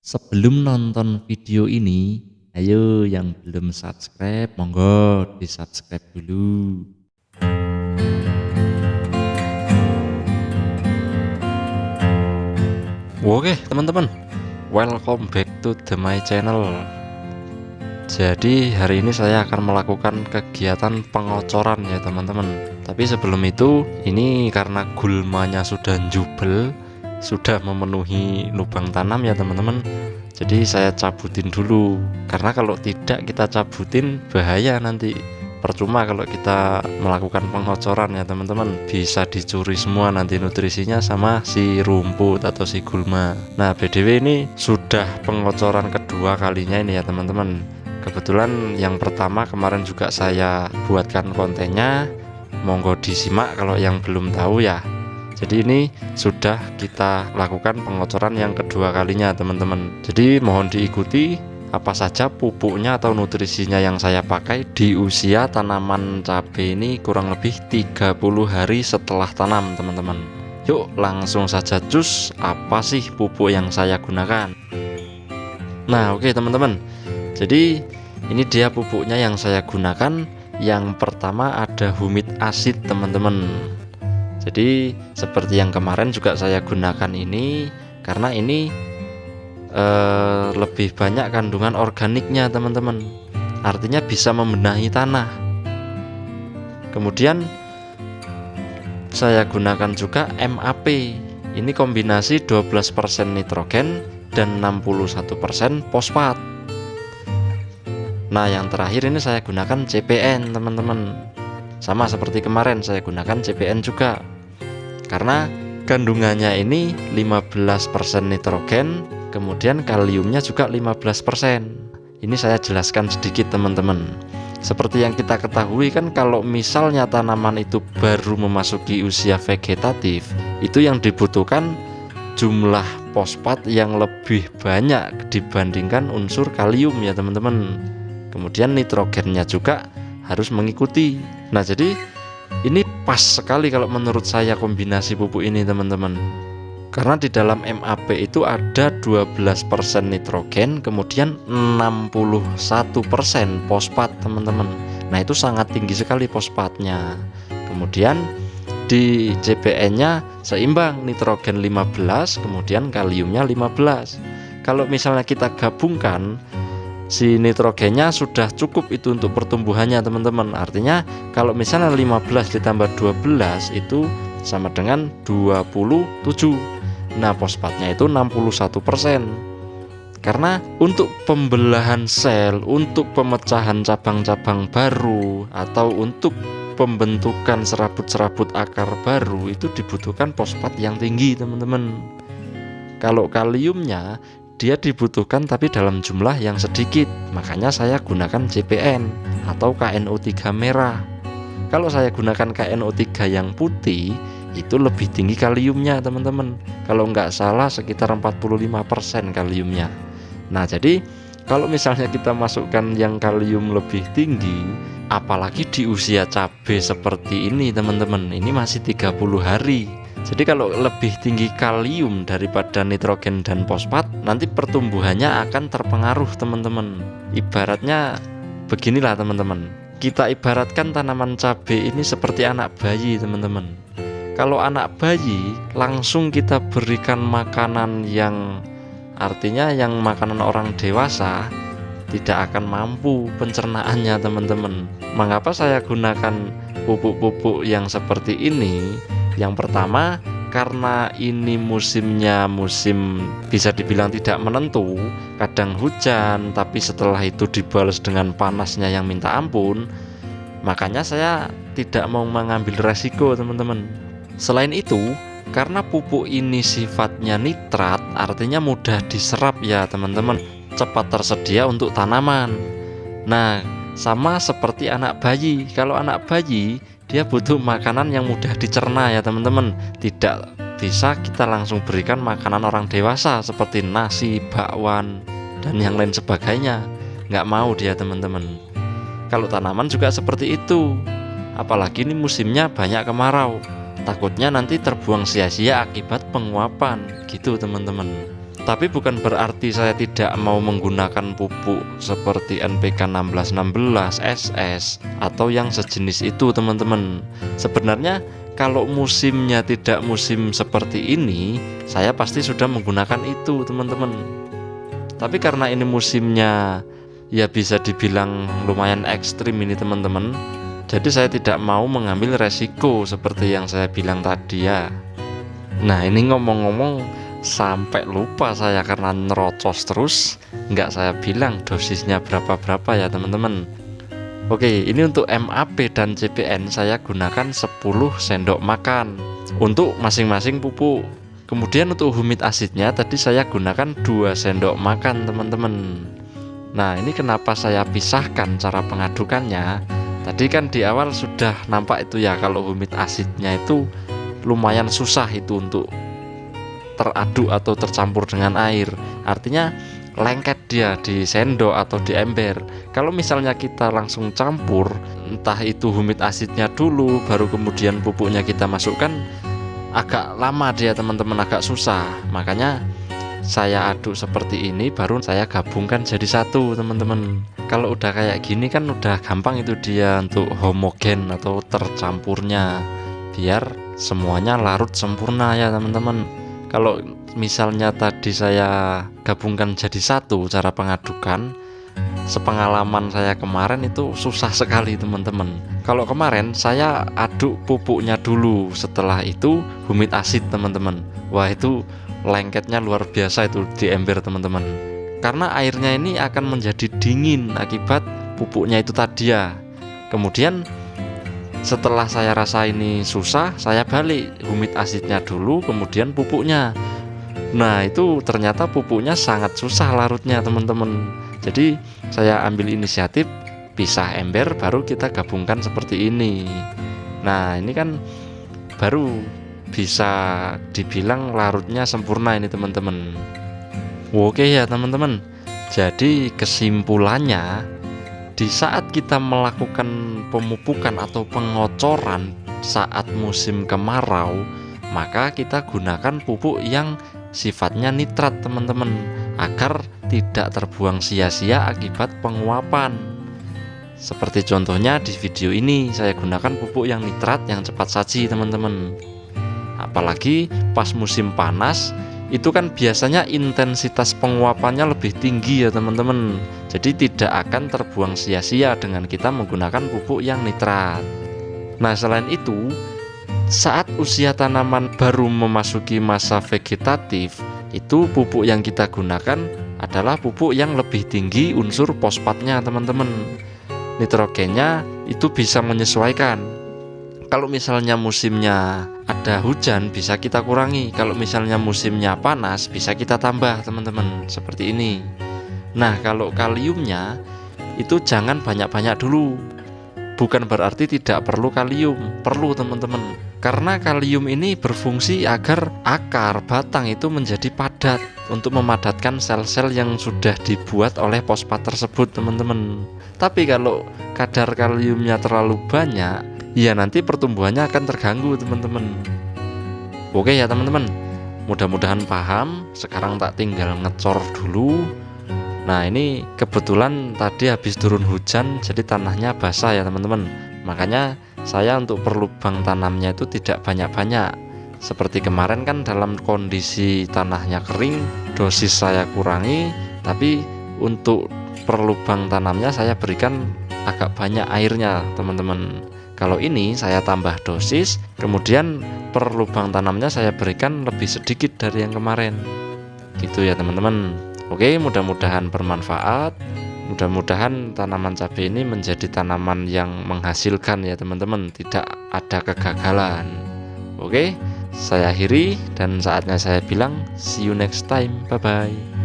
Sebelum nonton video ini, ayo yang belum subscribe, monggo di-subscribe dulu. Oke, teman-teman, welcome back to my channel. Jadi hari ini saya akan melakukan kegiatan pengocoran ya teman-teman. Tapi sebelum itu, ini karena gulmanya sudah jubel, sudah memenuhi lubang tanam ya teman-teman. Jadi saya cabutin dulu, karena kalau tidak kita cabutin bahaya nanti. Percuma kalau kita melakukan pengocoran ya teman-teman, bisa dicuri semua nanti nutrisinya sama si rumput atau si gulma. Nah BTW ini sudah pengocoran kedua kalinya ini ya teman-teman. Kebetulan yang pertama kemarin juga saya buatkan kontennya, monggo disimak kalau yang belum tahu ya. Jadi ini sudah kita lakukan pengocoran yang kedua kalinya teman-teman. Jadi mohon diikuti apa saja pupuknya atau nutrisinya yang saya pakai di usia tanaman cabai ini kurang lebih 30 hari setelah tanam teman-teman. Yuk langsung saja cus, apa sih pupuk yang saya gunakan. Nah oke teman-teman, jadi ini dia pupuknya yang saya gunakan. Yang pertama ada humid acid teman-teman. Jadi seperti yang kemarin juga saya gunakan ini, karena ini lebih banyak kandungan organiknya teman-teman, artinya bisa membenahi tanah. Kemudian saya gunakan juga MAP, ini kombinasi 12% nitrogen dan 61% fosfat. Nah yang terakhir ini saya gunakan CPN teman-teman, sama seperti kemarin saya gunakan CPN juga, karena kandungannya ini 15% nitrogen, kemudian kaliumnya juga 15%. Ini saya jelaskan sedikit teman-teman. Seperti yang kita ketahui kan, kalau misalnya tanaman itu baru memasuki usia vegetatif, itu yang dibutuhkan jumlah fosfat yang lebih banyak dibandingkan unsur kalium ya teman-teman. Kemudian nitrogennya juga harus mengikuti. Nah jadi ini pas sekali kalau menurut saya kombinasi pupuk ini teman-teman, karena di dalam MAP itu ada 12% nitrogen, kemudian 61% fosfat teman-teman. Nah itu sangat tinggi sekali fosfatnya. Kemudian di CPN nya seimbang, nitrogen 15, kemudian kaliumnya 15. Kalau misalnya kita gabungkan, si nitrogennya sudah cukup itu untuk pertumbuhannya teman-teman. Artinya kalau misalnya 15 ditambah 12 itu sama dengan 27. Nah fosfatnya itu 61%. Karena untuk pembelahan sel, untuk pemecahan cabang-cabang baru, atau untuk pembentukan serabut-serabut akar baru, itu dibutuhkan fosfat yang tinggi teman-teman. Kalau kaliumnya dia dibutuhkan tapi dalam jumlah yang sedikit, makanya saya gunakan CPN atau KNO3 merah. Kalau saya gunakan KNO3 yang putih, itu lebih tinggi kaliumnya teman-teman. Kalau nggak salah sekitar 45% kaliumnya. Nah jadi kalau misalnya kita masukkan yang kalium lebih tinggi, apalagi di usia cabai seperti ini teman-teman, ini masih 30 hari. Jadi kalau lebih tinggi kalium daripada nitrogen dan fosfat, nanti pertumbuhannya akan terpengaruh teman-teman. Ibaratnya beginilah teman-teman, kita ibaratkan tanaman cabai ini seperti anak bayi teman-teman. Kalau anak bayi langsung kita berikan makanan yang artinya yang makanan orang dewasa, tidak akan mampu pencernaannya teman-teman. Mengapa saya gunakan pupuk-pupuk yang seperti ini? Yang pertama, karena ini musimnya musim bisa dibilang tidak menentu, kadang hujan tapi setelah itu dibalas dengan panasnya yang minta ampun, makanya saya tidak mau mengambil resiko teman-teman. Selain itu, karena pupuk ini sifatnya nitrat, artinya mudah diserap ya teman-teman, cepat tersedia untuk tanaman. Nah sama seperti anak bayi, kalau anak bayi dia butuh makanan yang mudah dicerna ya teman-teman. Tidak bisa kita langsung berikan makanan orang dewasa seperti nasi, bakwan, dan yang lain sebagainya. Nggak mau dia teman-teman. Kalau tanaman juga seperti itu. Apalagi ini musimnya banyak kemarau, takutnya nanti terbuang sia-sia akibat penguapan gitu teman-teman. Tapi bukan berarti saya tidak mau menggunakan pupuk seperti NPK 1616, SS, atau yang sejenis itu teman-teman. Sebenarnya kalau musimnya tidak musim seperti ini, saya pasti sudah menggunakan itu teman-teman. Tapi karena ini musimnya ya bisa dibilang lumayan ekstrim ini teman-teman, jadi saya tidak mau mengambil resiko seperti yang saya bilang tadi ya. Nah ini ngomong-ngomong sampai lupa saya karena nerocos terus, nggak saya bilang dosisnya berapa-berapa ya teman-teman. Oke, ini untuk MAP dan CPN saya gunakan 10 sendok makan untuk masing-masing pupuk. Kemudian untuk humid asidnya tadi saya gunakan 2 sendok makan teman-teman. Nah ini kenapa saya pisahkan cara pengadukannya. Tadi kan di awal sudah nampak itu ya, kalau humid asidnya itu lumayan susah itu untuk teraduk atau tercampur dengan air, artinya lengket dia di sendok atau di ember. Kalau misalnya kita langsung campur, entah itu humid asidnya dulu baru kemudian pupuknya kita masukkan, agak lama dia teman-teman, agak susah. Makanya saya aduk seperti ini baru saya gabungkan jadi satu teman-teman. Kalau udah kayak gini kan udah gampang itu dia untuk homogen atau tercampurnya, biar semuanya larut sempurna ya teman-teman. Kalau misalnya tadi saya gabungkan jadi satu cara pengadukan, sepengalaman saya kemarin itu susah sekali teman-teman. Kalau kemarin saya aduk pupuknya dulu, setelah itu humid asid teman-teman. Wah itu lengketnya luar biasa itu di ember teman-teman. Karena airnya ini akan menjadi dingin akibat pupuknya itu tadi ya. Kemudian setelah saya rasa ini susah, saya balik humid asidnya dulu, kemudian pupuknya. Nah itu ternyata pupuknya sangat susah larutnya teman-teman. Jadi saya ambil inisiatif pisah ember, baru kita gabungkan seperti ini. Nah ini kan baru bisa dibilang larutnya sempurna ini teman-teman. Oke ya teman-teman, jadi kesimpulannya, di saat kita melakukan pemupukan atau pengocoran saat musim kemarau, maka kita gunakan pupuk yang sifatnya nitrat teman-teman, agar tidak terbuang sia-sia akibat penguapan. Seperti contohnya di video ini, saya gunakan pupuk yang nitrat yang cepat saji teman-teman. Apalagi pas musim panas, itu kan biasanya intensitas penguapannya lebih tinggi ya teman-teman. Jadi tidak akan terbuang sia-sia dengan kita menggunakan pupuk yang nitrat. Nah selain itu, saat usia tanaman baru memasuki masa vegetatif, itu pupuk yang kita gunakan adalah pupuk yang lebih tinggi unsur fosfatnya teman-teman. Nitrogennya itu bisa menyesuaikan. Kalau misalnya musimnya ada hujan bisa kita kurangi, kalau misalnya musimnya panas bisa kita tambah teman-teman, seperti ini. Nah kalau kaliumnya itu jangan banyak-banyak dulu. Bukan berarti tidak perlu kalium, perlu teman-teman. Karena kalium ini berfungsi agar akar batang itu menjadi padat, untuk memadatkan sel-sel yang sudah dibuat oleh fosfat tersebut teman-teman. Tapi kalau kadar kaliumnya terlalu banyak, ya nanti pertumbuhannya akan terganggu teman-teman. Oke ya teman-teman, mudah-mudahan paham. Sekarang tak tinggal ngecor dulu. Nah ini kebetulan tadi habis turun hujan, jadi tanahnya basah ya teman-teman. Makanya saya untuk perlubang tanamnya itu tidak banyak-banyak. Seperti kemarin kan dalam kondisi tanahnya kering, dosis saya kurangi, tapi untuk perlubang tanamnya saya berikan agak banyak airnya teman-teman. Kalau ini saya tambah dosis, kemudian per lubang tanamnya saya berikan lebih sedikit dari yang kemarin. Gitu ya teman-teman. Oke, mudah-mudahan bermanfaat. Mudah-mudahan tanaman cabai ini menjadi tanaman yang menghasilkan ya teman-teman, tidak ada kegagalan. Oke, saya akhiri dan saatnya saya bilang see you next time. Bye bye.